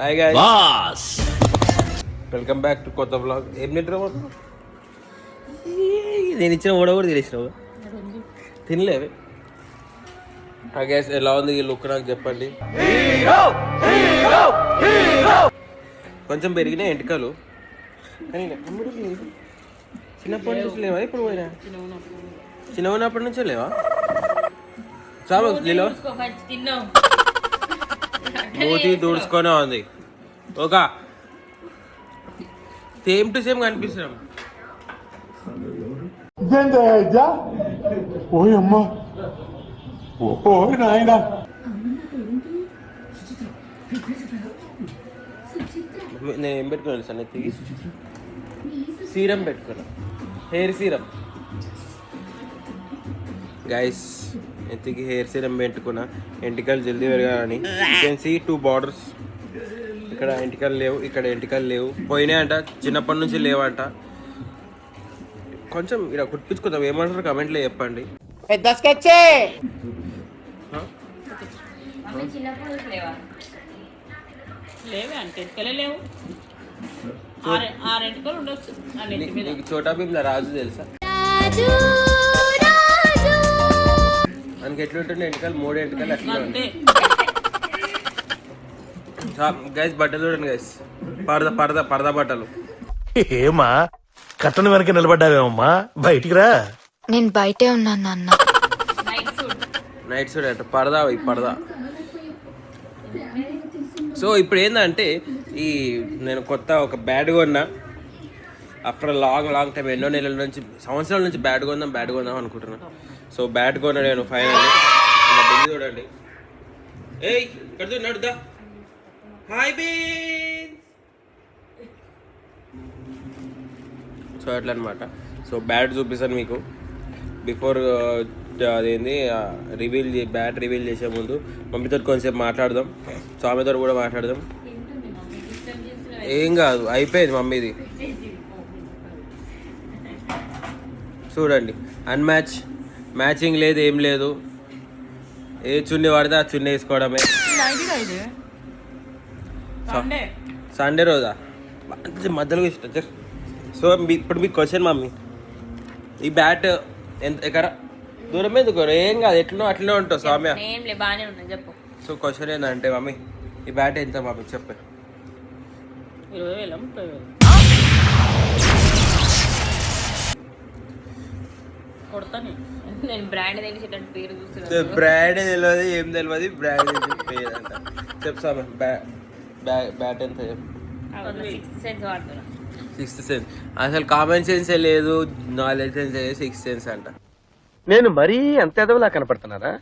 Hi guys boss, welcome back to కొత్త blog. ఏం తింటారు? నేను ఇచ్చిన ఓడ కూడా తినేసినావు, తినలేవి. హాయ్ గైస్, ఎలా ఉంది ఈ లుక్ నాకు చెప్పండి. కొంచెం పెరిగినాయి ఎంటికలు, చిన్నప్పటి నుంచి లేవా? ఇప్పుడు పోయినా చిన్న ఉన్నప్పటి నుంచే లేవా? చాలు మూతి దూడ్చుకొనే ఉంది. ఒక సేమ్ టు సేమ్ కనిపిస్తున్నాం. నేను ఏం పెట్టుకున్నాను సార్? నెత్తికి సీరం పెట్టుకున్నా, హెయిర్ సీరం. గైస్, నెత్తికి హెయిర్ సీరం పెట్టుకున్నా ఎంటికలు జల్దీ పెరగాలని. See 2 borders. ఇక్కడ ఎంటికలు లేవు, ఇక్కడ ఎంటికలు లేవు, పోయినాయంట, చిన్నప్పటి నుంచి లేవంట. కొంచెం ఇలా కుట్టించుకుందాం, ఏమంటారు కమెంట్లో చెప్పండి. చోటా భీమ్ రాజు తెలుసా? మనకి ఎట్లుంటుండే ఎంటికలు, 3 ఎంటికలు అట్లా. గైస్ బట్టలు చూడండి గైస్, పరదా బట్టలు. ఏమా కట్టను వెనక నిలబడ్డావేమమ్మా, బయటికి రా. నేను బయటే ఉన్నాను నాన్న. నైట్ సూట్ అంట, పరదా. సో ఇప్పుడు ఏంటంటే, నేను కొత్త ఒక బ్యాడ్ కొన్నా. ఆఫ్టర్ లాంగ్ టైం, ఎన్నో నెలల నుంచి, సంవత్సరాల నుంచి బ్యాడ్ కొందాం అనుకుంటున్నాను. సో బ్యాడ్ కొన్నా నేను ఫైనల్లీ. బిల్లు చూడండి. ఏయ్ ఇక్కడ నడుదా. Hi beans. సో అట్లా అనమాట. సో బ్యాడ్ చూపిస్తాను మీకు. బిఫోర్ అదేంది బ్యాట్ రివీల్ చేసే ముందు మమ్మీతో కొంచెంసేపు మాట్లాడదాం. సో ఆమెతో కూడా మాట్లాడదాం. ఏం కాదు, అయిపోయింది మమ్మీది. చూడండి, మ్యాచింగ్ లేదు, ఏం లేదు. ఏ చున్నీ పడితే ఆ చున్నీ వేసుకోవడమే. సండే రోజా మధ్యలో ఇష్టం. సో ఇప్పుడు మీకు క్వశ్చన్ మమ్మీ, ఈ బ్యాట్ ఎక్కడ దూరం ఎందుకు? ఏం కాదు, ఎట్లనో అట్లనే ఉంటావు సౌమ్య. సో క్వశ్చన్ ఏంటంటే మమ్మీ, ఈ బ్యాట్ ఎంత మమ్మీ చెప్పే? 20,000 బ్రాండ్ తెలియదు, ఏం తెలియదు, బ్రాండ్ పేరు అంట. చెప్పు సౌమ్య, బ్యాట్ ఎంత చెప్పు? 6th sense. అసలు కామన్ సెన్సే లేదు, నాలెడ్జ్ సెన్స్ లేదు, 6th సెన్స్ అంట. నేను మరీ అంత ఎదవలా కనపడుతున్నారా?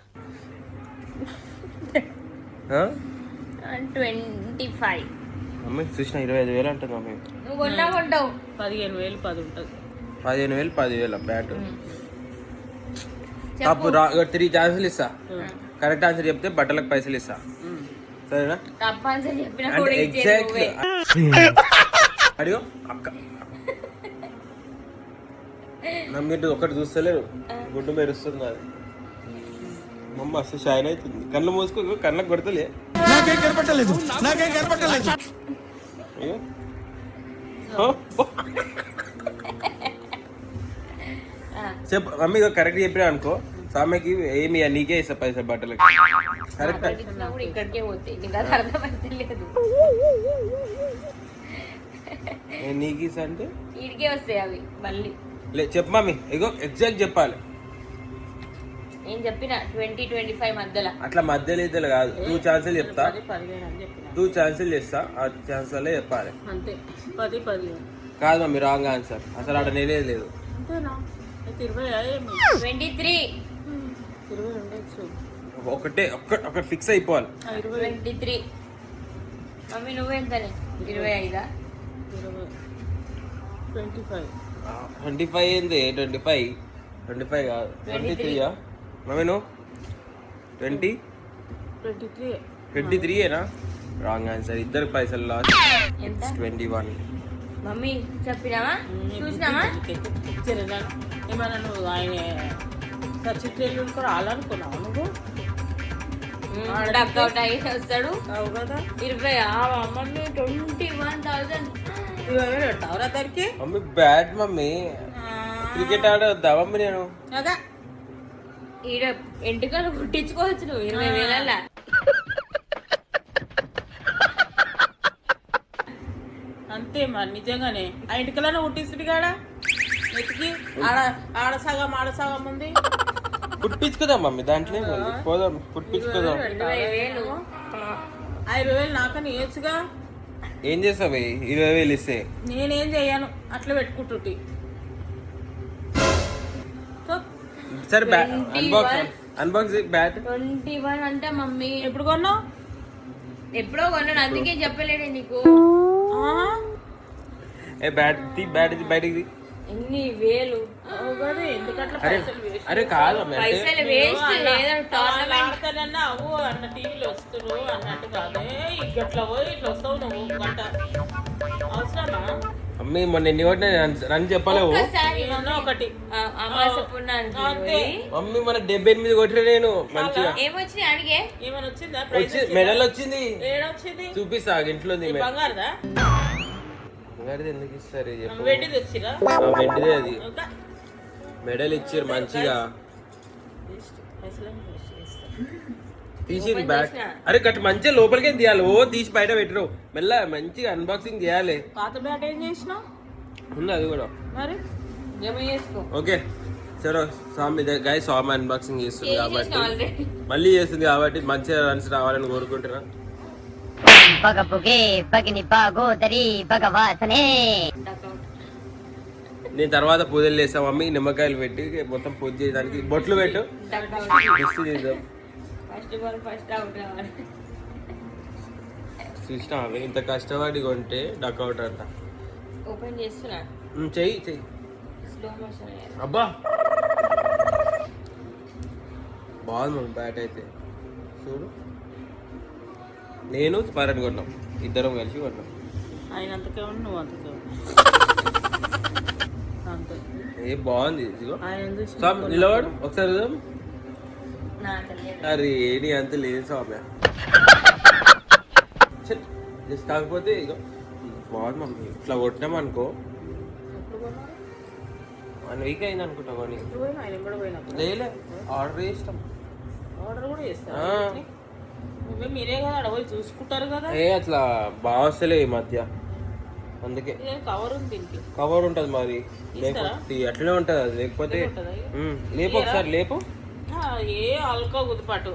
25. మమ్మీ చూసిన 25,000 అంటుంది మమ్మీ. 15,000 10 ఉంటుంది. 15,000 10,000 బ్యాట్. తప్పు 3 ఛాన్సులు ఇస్తా. కరెక్ట్ ఆన్సర్ చెప్తే బట్టలకు పైసలు ఇస్తా, సరేనా? ఎగ్జాక్ట్లీ. అడిగో అక్క, మీరు ఒకటి చూస్తలేరు, గుడ్డు మెరుస్తుంది అది. మమ్మ అసలు షైన్ అవుతుంది. కళ్ళు మూసుకో, కళ్ళకు కొడతలే. చెప్పు మమ్మీ, కరెక్ట్ చెప్పినా అనుకో, సామెకి ఏమి నీకే ఇస్తా పైసా బట్టలకి. కరెక్ట్ నీకు ఇస్తా అంటే ఇడికే వస్తాయి అవి మళ్ళీ. చెప్పు మమ్మీ, ఇగో ఎగ్జాక్ట్ చెప్పాలి. నేను చెప్పిన 20-25 మధ్యలో. అట్లా మధ్యలో ఇద్దరు కాదు, 2 ఛాన్సులు చెప్తా, 2 ఛాన్సులు చేస్తా, ఆ ఛాన్సులే చెప్పాలి. అంతే, 10-15 కాదు మమ్మీ, రాంగ్ ఆన్సర్. అసలు అక్కడ నేనే లేదు. 23. ఒకటి ఫిక్స్ అయిపోవాలి. 23. మమ్మీ నువ్వెంతనే? 25. 25 ఏంది? 25 కాదు, 23 మమ్మీ. నువ్వు 23ఏనా? Wrong answer. ఇద్దరు పైసలు లాస్ట్. 21. మమ్మీ చెప్పినావా, చూసినావా? ఏమన్నా నువ్వు ఆయన సచిత్రేలు రావాలనుకున్నావు? నువ్వు డక్అవుట్ అయ్యి వస్తాడు అవు కదా 20 మమ్మీ 21,000 20,000 పెట్టావురా దానికి మమ్మీ బ్యాట్ మమ్మీ క్రికెట్ ఆడొద్దా మమ్మీ నేను అదా ఈడ ఎంటికలు కుట్టించుకోవచ్చు నువ్వు 20,000 అంతే మరి నిజంగానే ఆ ఇంటికలను ఉట్టిస్తుంది కాడా నెత్తికి ఆడ సగం ఉంది పుట్టించుకుందాం మమ్మీ దాంట్లో ఏముంది? పోదాం పుట్టించుకుందాం 20,000 5,000 నాకని ఇవ్వచ్చుగా ఏం చేస్తావు 20,000 ఇస్తే నేనేం చెయ్యను అట్లా పెట్టుకుంటుంటి సరే బ్యాట్ అన్బాక్స్ బ్యాట్ 21 అంటే మమ్మీ ఎప్పుడు కొన్నావు ఎప్పుడో కొన్నాడు అందుకే చెప్పలేడే నీకు ఏ బ్యాట్ ఇది బయటికి ఎన్ని వేలు ఎందుకట్లా అరే పైసలు waste? అరే కాదు మమ్మీ అంటే పైసలు వేస్ట్ ఏదో టోర్నమెంట్ ఆడతానన్నా అవ్వు అన్న టీవీలో వస్తున్నారు అన్నట్టు కాదే ఇట్లా పోయి ఇట్లా వస్తావు నువ్వు గంట అవసరమా మమ్మీ మొన్న ఎన్ని కొట్టినా రన్ చెప్పలేవు ఒక్కసారి ఏమన్నా ఒకటి అమాస పున్నానికి అంతే మమ్మీ మన 78 కొట్టిన నేను మంచిగా ఏమొచ్చింది అడిగే ఏమైనా వచ్చిందా వచ్చి మెడల్ వచ్చింది ఏడొచ్చింది చూపిస్తా ఇంట్లో ఉంది బంగారుదా బంగారుది ఎందుకు ఇస్తారు చెప్పు వెండిది వచ్చిరా వెండిదే అది ఇంకా మెడల్ ఇచ్చారు మంచిగా పైసలు తీసి బ్యాట్ అరే గట్టు మంచిగా లోపలికే తీయాలి ఓ తీసి బయట పెట్టరు మెల్ల మంచిగా అన్బాక్సింగ్ చేయాలి పాత బ్యాట్ ఏం చేసినావు ఉంది అది కూడా మరి జమ చేసుకో ఓకే సరే స్వామి గాయ స్వామి అన్బాక్సింగ్ చేస్తుంది కాబట్టి ఆల్రెడీ మళ్ళీ చేస్తుంది కాబట్టి మంచిగా రన్స్ రావాలని కోరుకుంటున్నా పగపుగే పగిని పాగోదరి భగవాసనే నేను తర్వాత పూజలు చేస్తాం మమ్మీ నిమ్మకాయలు పెట్టి మొత్తం పూజ చేయడానికి బొట్లు పెట్టు దిష్టి చేద్దాం ఫస్ట్ బాల్ ఫస్ట్ అవుట్ కావాలి చూసినా అవి ఇంత కష్టపడి కొంటే డక్అవుట్ అంట ఓపెన్ చేస్తున్నా చెయ్యి స్లో మోషన్ అబ్బా బాగుంది మమ్మీ బ్యాట్ అయితే చూడు నేను స్పరణ్ కొన్నాం ఇద్దరం కలిసి కొన్నాం ఆయన అంతకే ఉండు నువ్వు అంతకే ఉండు అంతే ఏ బాగుంది ఇదిగో ఆయన ఎందుకు స్వామి నిలబడు ఒకసారి చూద్దాం నాకు తెలియదు అరే నీ అంత లేదు స్వామి జస్ట్ కాకపోతే ఇగో బాగుంది మమ్మీ ఇట్లా కొట్టినాం అనుకో ఎప్పుడు కొన్నావు 1 వీక్ అయింది అనుకుంటా కొని ఎప్పుడు పోయినా ఆయన కూడా పోయినప్పుడు లేలే ఆర్డర్ చేస్తాం ఆర్డర్ కూడా చేస్తాను ఆ. నువ్వే మీరే కదా అక్కడ పోయి చూసుకుంటారు కదా ఏ అట్లా బాగా వస్తలే ఈ మధ్య అందుకే ఇదే కవర్ ఉంది దీనికి కవర్ ఉంటుంది మరి ఇస్తారా? లేకపోతే అట్లనే ఉంటుంది అది లేకపోతే ఉంటుందా ఇక? లేపు ఒకసారి లేపు ఏ అల్కా గుదిపాటు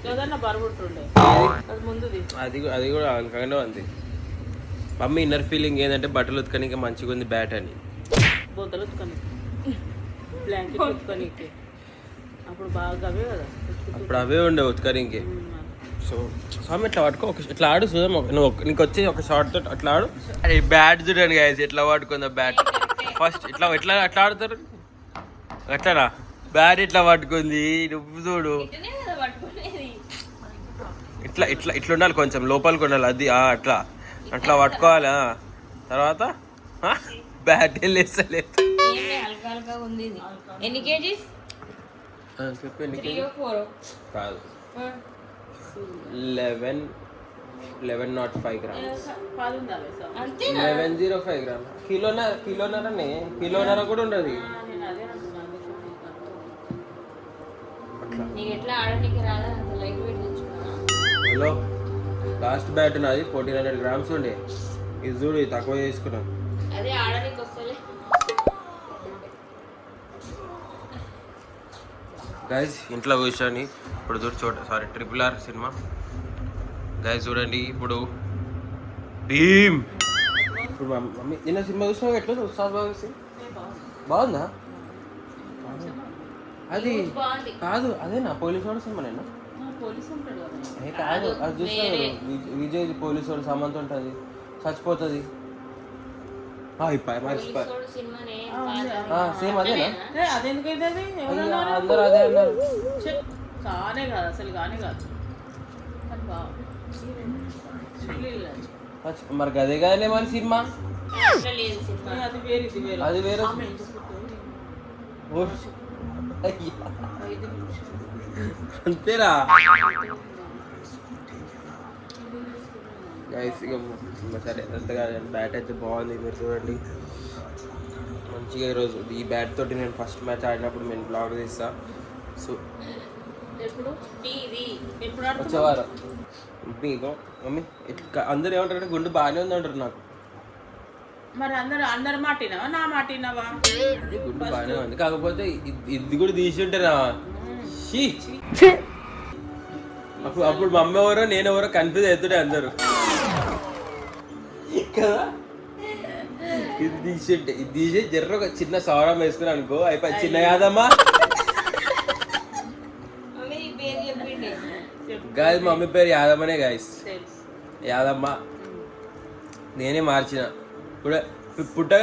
ఏదన్నా బరువుంటుండే అది ముందుది అది కూడా అంకంగానే ఉంది మమ్మీ ఇన్నర్ ఫీలింగ్ ఏంటంటే బట్టలు ఉతకడానికి మంచిగా ఉంది బ్యాట్ అని బొద్దలు ఉతుకొని బ్లాంకెట్ ఉతుకొనికి అప్పుడు బాగా అవే కదా అప్పుడు అవే ఉండే ఉతకడానికి సో స్వామి ఇట్లా పట్టుకో ఇట్లా ఆడు చూద్దాం నీకు వచ్చి ఒక షార్ట్ తోటి అట్లా ఆడు ఈ బ్యాట్ చూడండి గాయస్ ఎట్లా పట్టుకుందా బ్యాట్ ఫస్ట్ ఇట్లా ఎట్లా అట్లా ఆడుతారు ఎట్లానా బ్యాట్ ఇట్లా పట్టుకుంది నువ్వు చూడు ఇట్లనే కదా పట్టుకునేది ఇట్లా ఇట్లా ఇట్లా ఉండాలి కొంచెం లోపలికి ఉండాలి అది అట్లా అట్లా పట్టుకోవాలా తర్వాత బ్యాట్ వెళ్ళేస్తలేదు ఏంటి హల్కా హల్కా ఉంది ఇది ఎన్ని కేజీస్ చెప్పు 3 or 4 కాదు 1105 గ్రామ్స్ పాలు ఉందా వేసా అంతే 1105 గ్రామ్ కిలోన్నర కూడా ఉండదు నేను అదే అంటున్నాను నీకు ఎట్లా ఆడడానికి రాదా అంత లైట్ వెయిట్ తెచ్చుకున్నా హలో లాస్ట్ బ్యాట్ నాది 1400 గ్రామ్స్ ఉండే ఇది చూడు ఇది తక్కువ చేసుకున్నాం అదే ఆడడానికి వస్తలే గైస్ ఇంట్లో కూర్చొని ఇప్పుడు చూడు సారీ RRR సినిమా గైస్ చూడండి ఇప్పుడు భీమ్ ఇప్పుడు మమ్మీ నిన్న సినిమా చూసినా ఎట్లా ఉత్సాహ్ బాగా బాగుందా అది బాగుంది కాదు అదేనా పోలీసు వాడు సినిమా నేను పోలీసు ఉంటాడు కదా ఏ కాదు అది చూస్తాను విజయ్ పోలీసు వాడు సమంత ఉంటుంది చచ్చిపోతుంది మర్చిపోయి చూడు సినిమానే సేమ్ అదేనా అదెందుకైతే అది అయ్యా, అందరూ అదే అన్నారు కానే కాదు అసలు కానే కాదు కానీ బాగుంది మరి గదే కదలే మరి సినిమా అట్లా లేదు సినిమా అది వేరు ఇది వేరు అది వేరే ఆమె ఎంత పుట్టింది? ఓ, అయ్యా. 5 నిమిషాలు అంతేరా గైస్ ఇక సరే అంతగా బ్యాట్ అయితే బాగుంది మీరు చూడండి మంచిగా ఈరోజు ఈ బ్యాట్ తోటి నేను ఫస్ట్ మ్యాచ్ ఆడినప్పుడు నేను బ్లాగ్ తీస్తా సో ఎప్పుడు ఎప్పుడు వచ్చేవారు మీకు మమ్మీ అందరు ఏమంటారంటే గుండు బాగానే ఉంది అంటారు నాకు మరి అందరు మాటినావా నా మాటినావా అది గుండు బాగానే ఉంది కాకపోతే ఇది కూడా తీసి ఉంటారా అప్పుడు మా అమ్మ ఎవరో నేను ఎవరో కన్ఫ్యూజ్ అవుతుండే అందరు కదా ఇది తీసి జర్ర ఒక చిన్న సౌరం వేసుకుని అనుకో అయిపోయి చిన్న యాదమ్మా గాయస్ మా మమ్మీ పేరు యాదమ్మనే గాయస్ యాదమ్మ నేనే మార్చిన ఇప్పుడు పుట్ట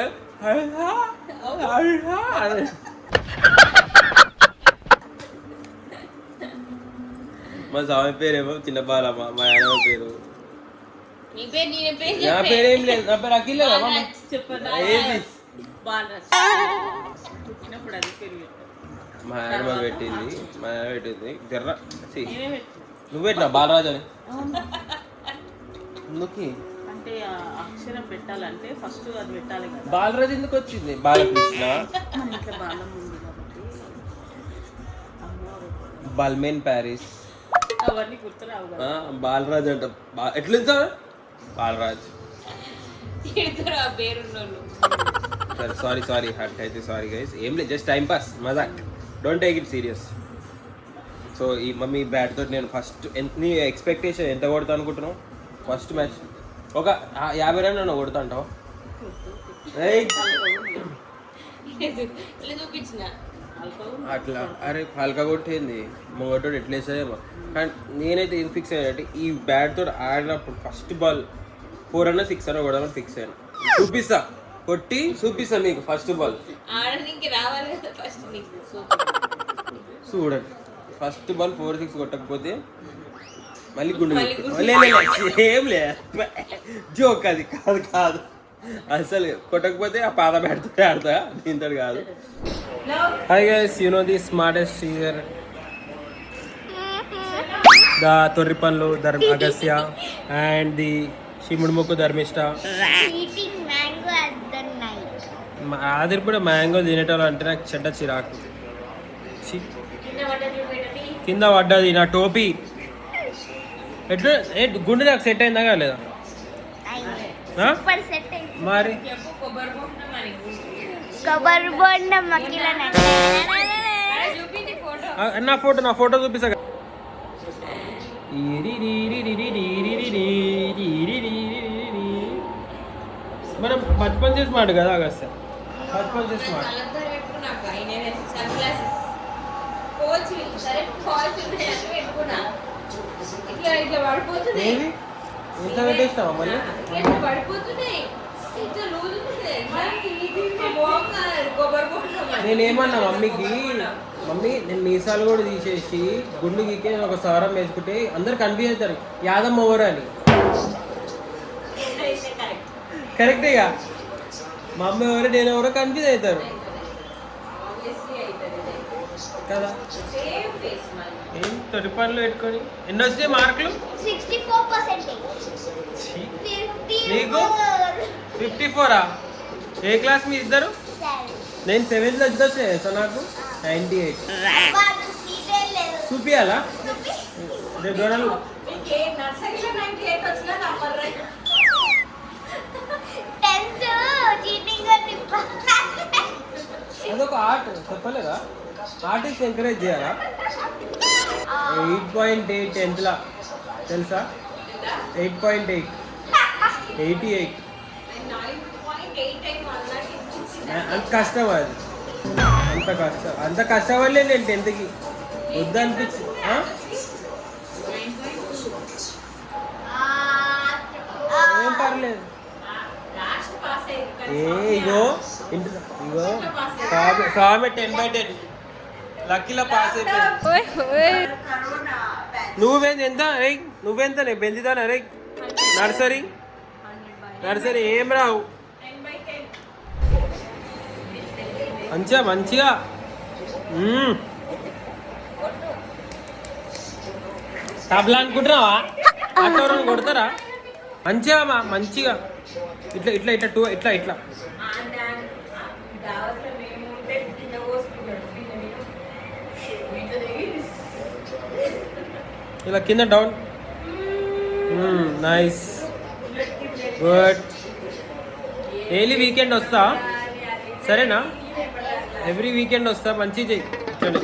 మా స్వామి పేరేమో చిన్న బాలమ్మ మా యాదమ్మ పేరు నా పేరేం లేదు నా పేరు అఖిల్ మా యాదమ్మ పెట్టింది జర్ర నువ్వు పెట్టినా బాలరాజు అని ఎందుకు అంటే అక్షరం పెట్టాలంటే ఫస్ట్ అది పెట్టాలి కదా బాలరాజు ఎందుకు వచ్చింది బాలకృష్ణ ఇంకా బాలం ఉంది కాబట్టి బల్మేన్ ప్యారిస్ అవన్నీ గుర్తురావు కదా బాలరాజు అంట ఎట్లా సార్ బాలరాజు సరే సారీ హర్ట్ అయితే సారీ గైస్ ఏం లేదు జస్ట్ టైం పాస్ మజాక్ don't take it serious so ఈ మమ్మీ బ్యాట్ తోటి నేను ఫస్ట్ నీ ఎక్స్పెక్టేషన్ ఎంత కొడతా అనుకుంటున్నావు ఫస్ట్ మ్యాచ్ ఒక 50 రన్ నువ్వు కొడతా అంటావు అట్లా అరే హల్కా కొట్టేంది మొగటోడు ఎట్లా వేసాయేమో కానీ నేనైతే ఇది ఫిక్స్ అయ్యానంటే ఈ బ్యాట్ తోటి ఆడినప్పుడు ఫస్ట్ బాల్ 4 అన్న 6 అన్న కొడదామని ఫిక్స్ అయ్యాను చూపిస్తా కొట్టి చూపిస్తా మీకు ఫస్ట్ బాల్ చూడండి ఫస్ట్ బాల్ 4-6 కొట్టకపోతే మళ్ళీ గుండె ఏం లే జోక్ అది కాదు అసలు కొట్టకపోతే ఆ పాత బ్యాట్తో ఆడతా దీంతో కాదు hi guys you know the smartest teacher the తొర్రిపన్లు అగస్య అండ్ ది శిముడుముక్కు ధర్మిష్ట ఆదిరి కూడా మ్యాంగో తినేటోళ్ళు అంటే నాకు చెడ్డ చిరాకు కింద పడ్డది నా టోపీ ఎట్లా గుండె నాకు సెట్ అయిందా కాలేదా మరి నా ఫోటో చూపిస్తా మనం బచ్పన్ చేసి మాట కదా అగస్త బచ్పన్ చేసి మాట ఇంత పెట్టేస్తావా మళ్ళీ నేనేమన్నా మమ్మీకి మమ్మీ నేను మీసాలు కూడా తీసేసి గుండు గీకే ఒక సారం వేసుకుంటే అందరు కన్ఫ్యూజ్ అవుతారు యాదమ్మ ఎవరు అని కరెక్టేగా మా అమ్మ ఎవరు నేను ఎవరో కన్ఫ్యూజ్ అవుతారు కదా ఏం తొలి పనులు పెట్టుకొని ఎన్ని వచ్చినాయి మార్కులు 64%. నీకు 54 ఏ క్లాస్ మీ ఇద్దరు నేను 7th వచ్చే సో నాకు 98 చూపియాలా రేపు డోనాలు అదొక ఆర్ట్ చెప్పలేదా ఆర్టిస్ట్ ఎంకరేజ్ చేయాలా 8.8 10th తెలుసా 8.8 88 అంత కష్టం అది అంత కష్టం వల్లే నేను 10th వద్దనిపించి ఏం పర్లేదు ఇగో స్వామి 10/10 లక్కీలో పాస్ అయిపోయింది నువ్వేంది ఎంత రే నువ్వెంత బెందిదానా రే నర్సరీ ఏం రావు మంచిగా తబలా అనుకుంటున్నావా అట్లా ఎవరైనా కొడతారా మంచిగా మంచిగా ఇట్లా ఇట్లా ఇట్లా టూ ఇట్లా ఇట్లా ఇలా కింద down nice good daily weekend వస్తా సరేనా ఎవ్రీ వీకెండ్ వస్తా మంచి చెయ్యి ఇట్లనే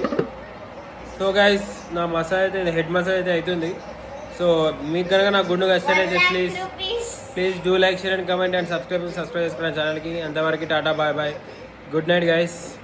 సో గైస్ నా మసాజ్ అయితే హెడ్ మసాజ్ అయితే అవుతుంది సో మీకు కనుక నా గుండు వస్తేనైతే please do like share and comment and subscribe చేసుకోండి ఛానల్కి అంతవరకు tata bye bye good night guys